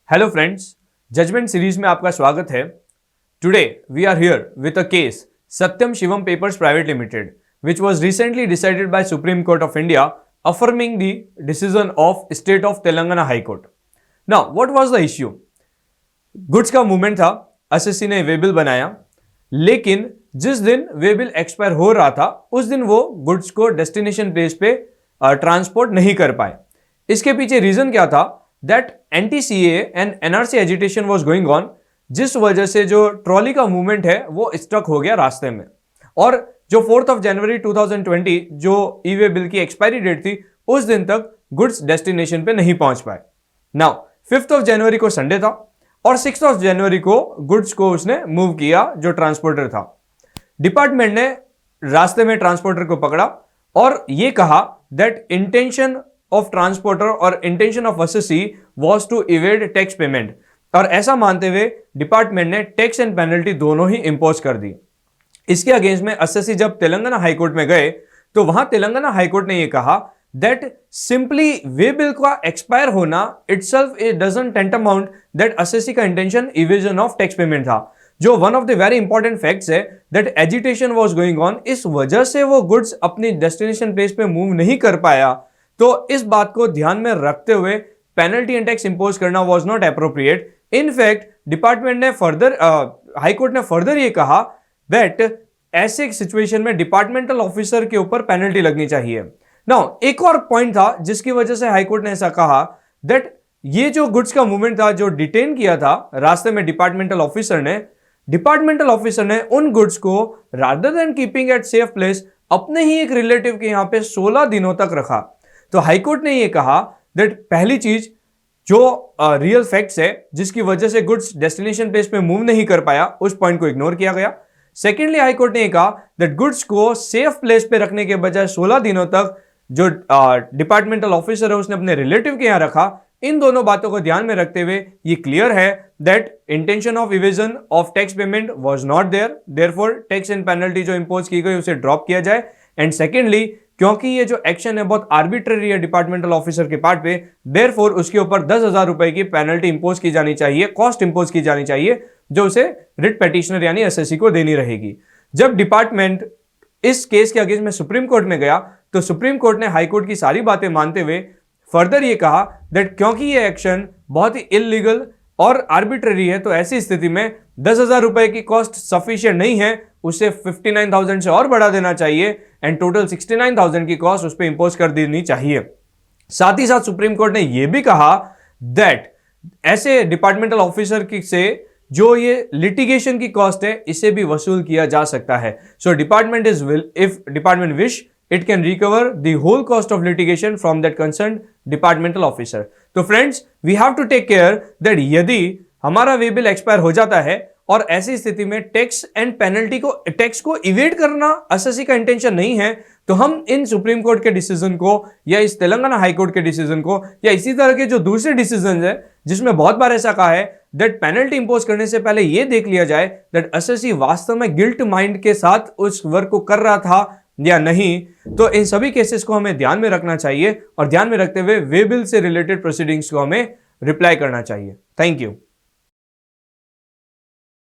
Hello friends, judgement series में आपका स्वागत है। Today we are here with a case Satyam Shivam papers private limited which was recently decided by Supreme Court of India affirming the decision of State of Telangana High Court. Now what was the issue? Goods का movement था, SSC ने way bill बनाया, लेकिन जिस दिन way bill expire हो रहा था उस दिन वो गुड्स को डेस्टिनेशन प्लेस पे ट्रांसपोर्ट नहीं कर पाए। इसके पीछे रीजन क्या था? That anti-CAA and NRC agitation was going on, जिस वजह से जो ट्रॉली का मूवमेंट है वो स्टक हो गया रास्ते में। और जो 4 जनवरी 2020 जो ई वे बिल की एक्सपायरी डेट थी, उस दिन तक गुड्स डेस्टिनेशन पे नहीं पहुंच पाए। नाउ 5 जनवरी को संडे था और 6 जनवरी को गुड्स को उसने मूव किया जो ट्रांसपोर्टर था। डिपार्टमेंट ने रास्ते में ट्रांसपोर्टर को पकड़ा और यह कहा दैट इंटेंशन ऑफ ट्रांसपोर्टर और intention of SSC was to evade tax payment, और ऐसा मानते हुए डिपार्टमेंट ने टैक्स एंड पेनल्टी दोनों ही इंपोज कर दी। इसके अगेंस्ट में एसएससी जब तेलंगाना हाईकोर्ट में गए तो वहां तेलंगाना हाईकोर्ट ने यह कहा दैट सिंपली वे बिल का एक्सपायर होना itself it doesn't tantamount that SSC का intention evasion of tax payment था। जो one of the very important facts है that agitation was going on, इस वजह से वो गुड्स अपनी डेस्टिनेशन प्लेस पे मूव नहीं कर पाया। तो इस बात को ध्यान में रखते हुए पेनल्टी एंड टैक्स इंपोज करना was not appropriate. In fact department ने फर्दर हाईकोर्ट ने फर्दर ये कहा दैट ऐसे सिचुएशन में डिपार्टमेंटल ऑफिसर के ऊपर पेनल्टी लगनी चाहिए। नाउ एक और पॉइंट था जिसकी वजह से हाईकोर्ट ने ऐसा कहा दैट ये जो गुड्स का मूवमेंट था जो डिटेन किया था रास्ते में डिपार्टमेंटल ऑफिसर ने उन गुड्स को rather than keeping at safe place अपने ही एक रिलेटिव के यहां पे 16 दिनों तक रखा। तो हाईकोर्ट ने यह कहा दैट पहली चीज जो रियल फैक्ट्स है जिसकी वजह से गुड्स डेस्टिनेशन प्लेस पे मूव नहीं कर पाया, उस पॉइंट को इग्नोर किया गया। सेकेंडली हाईकोर्ट ने कहा दैट गुड्स को सेफ प्लेस पे रखने के बजाय 16 दिनों तक जो डिपार्टमेंटल ऑफिसर है उसने अपने रिलेटिव के यहां रखा। इन दोनों बातों को ध्यान में रखते हुए ये क्लियर है that intention of evasion of tax payment was not there, therefore tax and penalty जो इंपोज की गई उसे ड्रॉप किया जाए। एंड सेकेंडली, क्योंकि ये जो एक्शन है बहुत आर्बिट्रेरी है डिपार्टमेंटल ऑफिसर के पार्ट पे, देयरफॉर उसके ऊपर 10,000 रुपए की पेनल्टी इंपोज की जानी चाहिए, कॉस्ट इंपोज की जानी चाहिए, जो उसे रिट पेटिशनर यानी एसएससी को देनी रहेगी। जब डिपार्टमेंट इस केस के अगेंस्ट में सुप्रीम कोर्ट में गया तो सुप्रीम कोर्ट ने हाईकोर्ट की सारी बातें मानते हुए फर्दर ये कहा दैट क्योंकि ये एक्शन बहुत ही इलीगल और आर्बिट्रेरी है तो ऐसी स्थिति में 10,000 रुपए की कॉस्ट सफिशिएंट नहीं है, उसे 59,000 से और बढ़ा देना चाहिए एंड टोटल 69,000 की कॉस्ट उस पर इंपोज कर देनी चाहिए। साथ ही साथ सुप्रीम कोर्ट ने यह भी कहा दैट ऐसे डिपार्टमेंटल ऑफिसर से जो ये लिटिगेशन की कॉस्ट है इसे भी वसूल किया जा सकता है। So department if department wish it can recover the whole cost of litigation from that concerned departmental officer. तो friends, we have to take care that यदि हमारा वे बिल एक्सपायर हो जाता है और ऐसी स्थिति में टैक्स एंड पेनल्टी को टैक्स को इवेड करना एसएससी का इंटेंशन नहीं है, तो हम इन सुप्रीम कोर्ट के डिसीजन को या इस तेलंगाना हाई कोर्ट के डिसीजन को या इसी तरह के जो दूसरे डिसीजन है जिसमें बहुत बार ऐसा कहा है दैट पेनल्टी इंपोज करने से पहले यह देख लिया जाए दैट एसएससी वास्तव में गिल्ट माइंड के साथ उस वर्क को कर रहा था या नहीं, तो इन सभी केसेस को हमें ध्यान में रखना चाहिए और ध्यान में रखते हुए वे बिल से रिलेटेड प्रोसीडिंग्स को हमें रिप्लाई करना चाहिए। Thank you.